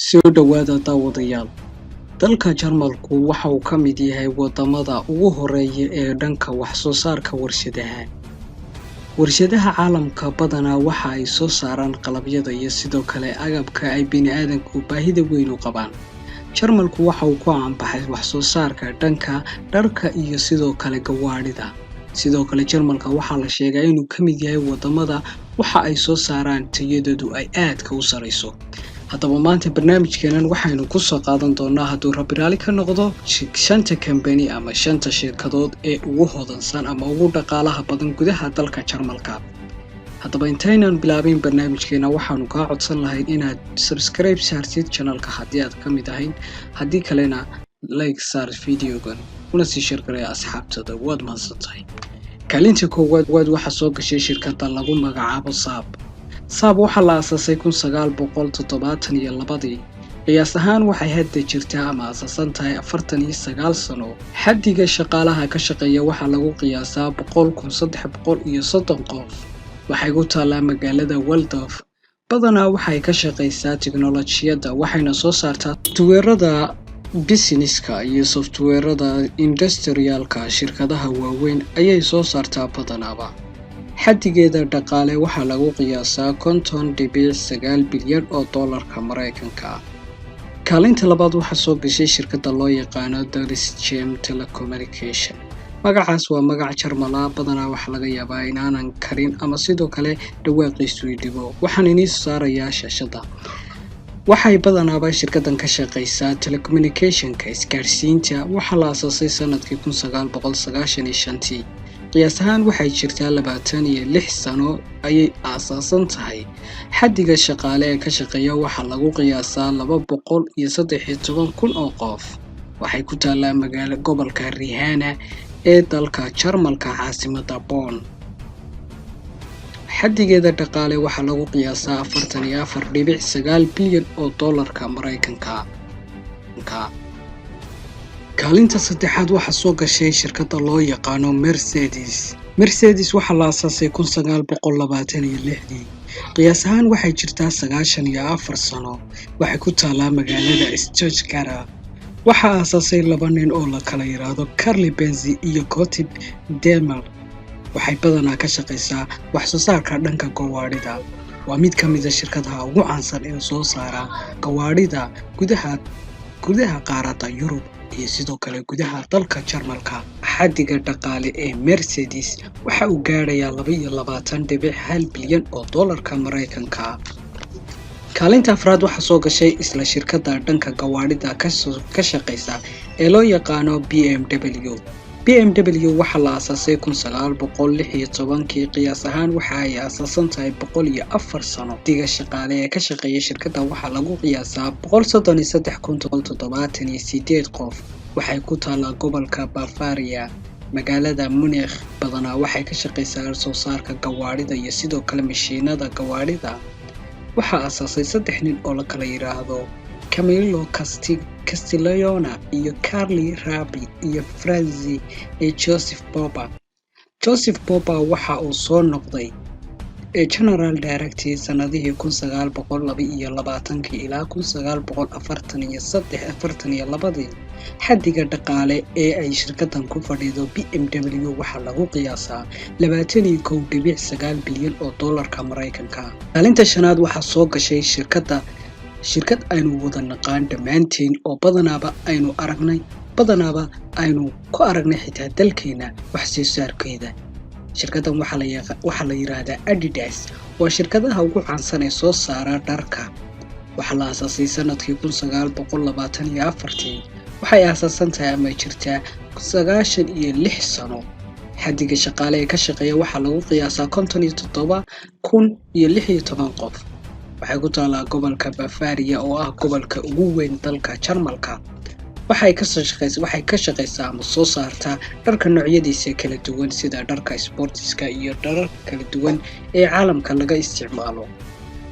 Soo dhawaada daawadayaal. Dalka Jarmalku waxa uu ka mid yahay wadamada ugu horeeya ee dhanka wax soo saarka warshadaha. Warshadaha caalamka badanaa waxa ay soo saaraan qalabyada iyo sidoo kale agabka ay bini'aadanku baahida weyn u qabaan. Jarmalku waxa uu ku caanbaxay wax soo saarka dhanka dharka iyo sidoo kale gawaadhida. Sidoo kale Jarmalka waxaa la sheegaa inuu ka mid yahay wadamada waxa ay soo saaraan tayadoodu ay aadka u sareyso. Haddaba maanta barnaamijkeenan waxaynu ku soo qaadan doonaa hadduu Rabbi raali ka noqdo shanta company ama shanta shirkadood ee ugu hodansan ama ugu dhaqaalaha badan gudaha dalka Jarmalka. Haddaba intaynan bilaabin barnaamijkeena waxaanu kaa codsan lahayn inaad subscribe saartid channelka haddii aad ka mid ahayn, haddii kalena like saar videogan una sii share garee asxaabtada. Waad mahadsantahay. Kaalinta koowaad waxaa soo gashay shirkadda lagu magacaabo Saab waxaa la aasaasay 1972. Qiyaas ahaan waxay hadda jirtaa ama aasaasan tahay 49 sano. Xaddiga shaqaalaha ka shaqeeya waxaa lagu qiyaasaa 100,330 qof. Waxay ku taalaa magaalada Waldorf. Badanaa waxay ka shaqeysaa tiknoolajiyadda waxayna soo saartaa softwareada businesska iyo softwareada industrialka. Shirkadaha waaweyn ayay soo saartaa badanaaba. Xaddigeeda dhaqaale waxaa lagu qiyaasaa 50.9 bilyan oo doolarka Mareykanka ah. Kaalinta labaad waxaa soo gashay shirkadda loo yaqaano Deutsche Telekommunikation. Magacaas waa magac Jarmala, badanaa waxaa laga yaabaa inaanan karin ama sidoo kale dhawaaqiisu dhibo. Waxaan inii saarayaa shaashada. Waxay badanaaba shirkaddan ka shaqeysaa telecommunicationka isgaarsiinta. Waxaa la aasaasay sanadkii 1995. Qiyaas ahaan waxay jirtaa 26 sano ayay aasaasan tahay. Xaddiga shaqaale ee ka shaqeeya waxaa lagu qiyaasaa 213,000 oo qof. Waxay ku taalaa gobolka Riihana ee dalka Jarmalka caasimadda Bonn. Xaddigeeda dhaqaale waxaa lagu qiyaasaa 44.9 bilyan oo doolarka Mareykanka. Kaalinta saddexaad waxaa soo gashay shirkadda loo yaqaano Mercedes. Mercedes waxaa la aasaasay 1926. Qiyaas ahaan waxay jirtaa 94 sano. Waxay ku taalaa magaalada Stuttgart. Waxaa aasaasay 2 nin oo la kala yiraahdo Karl Benz iyo Gottlieb Daimler. Waxay badanaa ka shaqeysaa wax soo saarka dhanka gawaadhida. Waa mid ka mid ah shirkadaha ugu caansan ee soo saara gawaadhida gudaha qaaradda Yurub iyo sidoo kale gudaha dalka Jarmalka. Xaddiga dhaqaale ee Mercedes waxa uu gaarayaa 22.1 bilyan oo doolarka Mareykanka. Kaalinta afraad waxaa soo gashay isla shirkadda dhanka gawaadhida ka shaqeysa ee loo yaqaano BMW. BMW waxaa la aasaasay 1916. Qiyaas ahaan waxa ay aasaasan tahay 104 sano. Xaddiga shaqaale ee ka shaqeeya shirkadda waxaa lagu qiyaasaa 133,078 qof. Waxay ku taalaa gobolka Bavaria, magaalada Munich. Badanaa waxay ka shaqeysaa soo saarka gawaadhida iyo sidoo kale mashiinada gawaadhida. Waxaa aasaasay 3 nin oo la kala yiraahdo Camillo Castiglione iyo Carli Rabbi iyo Franzi Joseph Boba. Joseph Boba waxa uu soo noqday General Director sanadihii 1922 ilaa 1942. Xaddiga dhaqaale ee ay shirkaddan ku fadhido BMW waxaa lagu qiyaasaa 21.9 bilyan oo doolarka Mareykanka. Kaalinta shanaad waxaa soo gashay shirkad aynu wada naqaan dhammaanteen oo badanaaba aynu ku aragnay xitaa dalkeena wax soo saarkeeda. Shirkaddan waxaa la yiraahdaa Adidas. Waa shirkadaha ugu caansan ee soo saara dharka. Waxaa la aasaasay sanadkii 1924. Waxay aasaasan tahay ama jirtaa 96 sano. Xaddiga shaqaale ee ka shaqeeya waxaa lagu qiyaasaa 57,016 qof. Waxay ku taalaa gobolka Bavaria oo ah gobolka ugu weyn dalka Jarmalka. Waxay ka shaqeysaa ama soo saartaa dharka noocyadiisa kala duwan sida dharka sportiska iyo dharka kala duwan ee caalamka laga isticmaalo.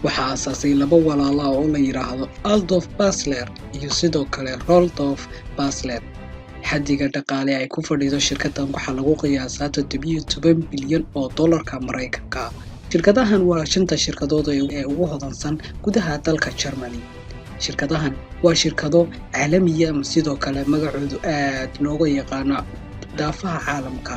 Waxaa aasaasay 2 walaalo oo la yiraahdo Adolf Dassler iyo sidoo kale Rudolf Dassler. Xaddiga dhaqaale ay ku fadhido shirkaddan waxaa lagu qiyaasaa 17 bilyan oo doolarka Mareykanka. Shirkadahan waa 5 shirkadood ee ugu hodansan gudaha dalka Germany. shirkadahan waa shirkado caalamiya ama sidoo kale magacoodu aad looga yaqaano daafaha caalamka.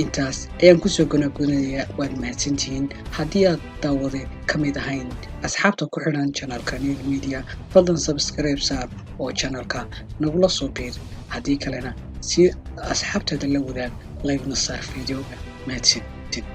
intaas ayaan kusoo ganagunayaa. waad mahadsantihiin. haddii aad daawade ka mid ahayn asxaabta ku xidhan channelka Nile Media, fadlan subscribe saar oo channelka nagula soo biir. haddii kalena si asxaabtada la wadaag like na saar videoga. mahadsanid.